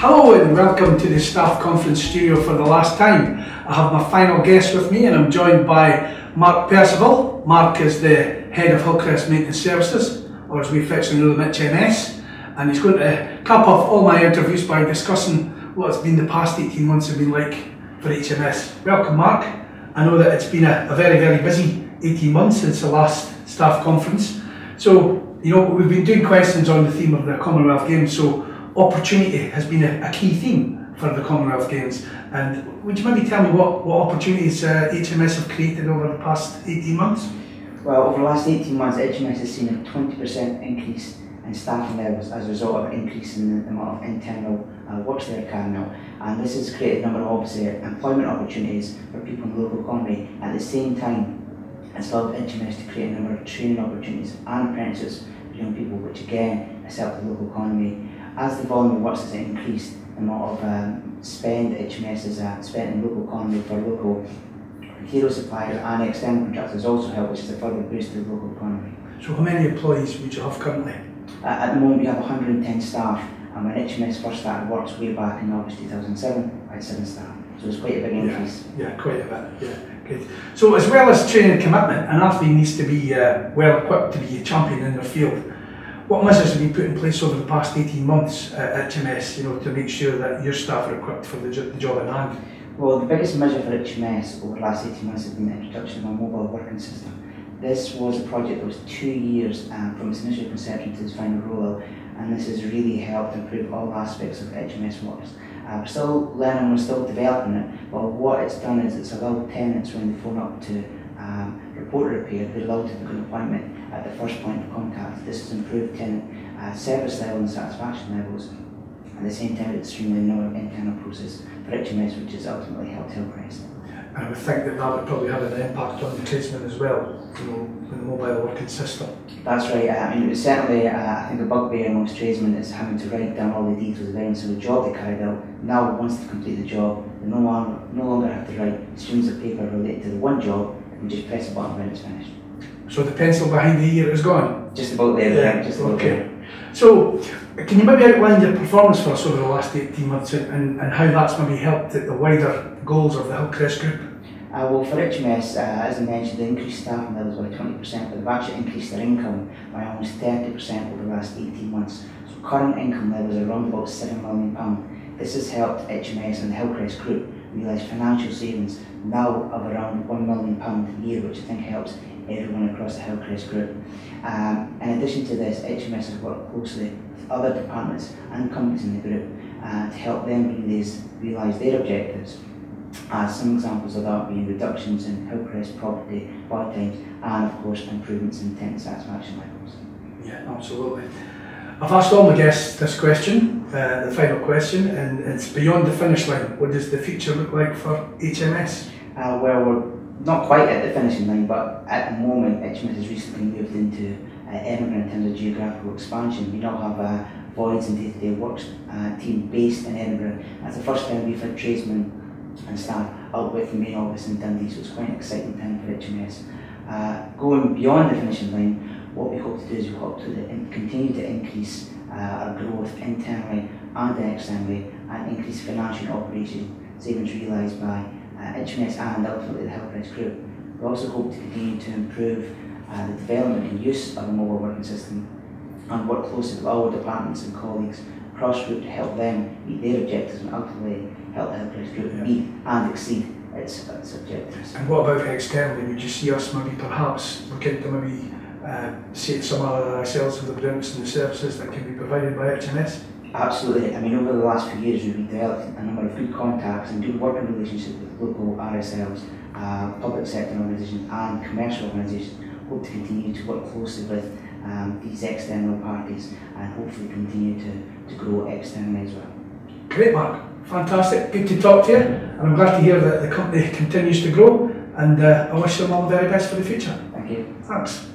Hello and welcome to the staff conference studio for the last time. I have my final guest with me and I'm joined by Mark Percival. Mark is the head of Hillcrest Maintenance Services, or as we affectionately know them, HMS, and he's going to cap off all my interviews by discussing what's been the past 18 months have been like for HMS. Welcome Mark. I know that it's been a very busy 18 months since the last staff conference. So, you know, we've been doing questions on the theme of the Commonwealth Games, so opportunity has been a key theme for the Commonwealth Games. And would you maybe tell me what opportunities HMS have created over the past 18 months? Well, over the last 18 months, HMS has seen a 20% increase in staffing levels as a result of an increase in the amount of internal works they're carrying out. And this has created a number of obviously employment opportunities for people in the local economy. At the same time, it's allowed HMS to create a number of training opportunities and apprentices for young people, which again has helped the local economy. As the volume of works has increased, the amount of spend HMS has spent in the local economy for local material suppliers and external contractors has also helped, which is a further boost to the local economy. So how many employees would you have currently? At the moment we have 110 staff, and when HMS first started works way back in August 2007, I had 7 staff. So it's quite a big increase. Yeah, quite a bit, yeah. Good. So as well as training and commitment, an athlete needs to be well equipped to be a champion in their field. What measures have been put in place over the past 18 months at HMS, you know, to make sure that your staff are equipped for the job at hand? Well, the biggest measure for HMS over the last 18 months has been the introduction of a mobile working system. This was a project that was 2 years from its initial conception to its final rollout, and this has really helped improve all aspects of HMS works. We're still learning, we're still developing it, but what it's done is it's allowed tenants, when they phone up to report a repair, they're allowed to book an appointment at the first point of contact. This has improved tenant service level and satisfaction levels. At the same time, it's streamlined the internal process for HMS, which has ultimately helped Hillcrest. I would think that would probably have an impact on the tradesmen as well, you know, with the mobile working system. That's right. I mean, it was certainly, I think, a bugbear amongst tradesmen is having to write down all the details of every single job they carried out. Now, once they complete the job, they no longer have to write streams of paper related to the one job, and just press a button when it's finished. So the pencil behind the ear is gone? Just about there, yeah. Just about there. So, can you maybe outline your performance for us over the last 18 months and how that's maybe helped the wider goals of the Hillcrest Group? Well, for HMS, as I mentioned, they increased staffing levels by 20%, but they've actually increased their income by almost 30% over the last 18 months. So current income levels are around about £7 million. This has helped HMS and the Hillcrest Group realise financial savings now of around £1 million a year, which I think helps everyone across the Hillcrest Group. In addition to this, HMS has worked closely with other departments and companies in the group to help them realise their objectives. Some examples of that being reductions in Hillcrest property buy times and of course improvements in tenant satisfaction levels. Yeah, absolutely. I've asked all my guests this question, the final question, and it's beyond the finish line. What does the future look like for HMS? Well, we're not quite at the finishing line, but at the moment HMS has recently moved into Edinburgh in terms of geographical expansion. We now have a voids and day-to-day works team based in Edinburgh. That's the first time we've had tradesmen and staff out with the main office in Dundee, so it's quite an exciting time for HMS. Going beyond the finishing line, what we hope to do is we hope to continue to increase our growth internally and externally and increase financial operation savings realised by HMS and ultimately the Hillcrest Group. We also hope to continue to improve the development and use of the mobile working system and work closely with all our departments and colleagues across group to help them meet their objectives and ultimately help the Hillcrest Group meet and exceed its objectives. And what about externally? Would you see us maybe perhaps looking to maybe see some of ourselves of the products and the services that can be provided by HMS? Absolutely. I mean, over the last few years we've developed a number of good contacts and good working relationships with local RSLs, public sector organisations and commercial organisations. Hope to continue to work closely with these external parties and hopefully continue to grow externally as well. Great, Mark. Fantastic. Good to talk to you, and I'm glad to hear that the company continues to grow, and I wish them all the very best for the future. Thank you. Thanks.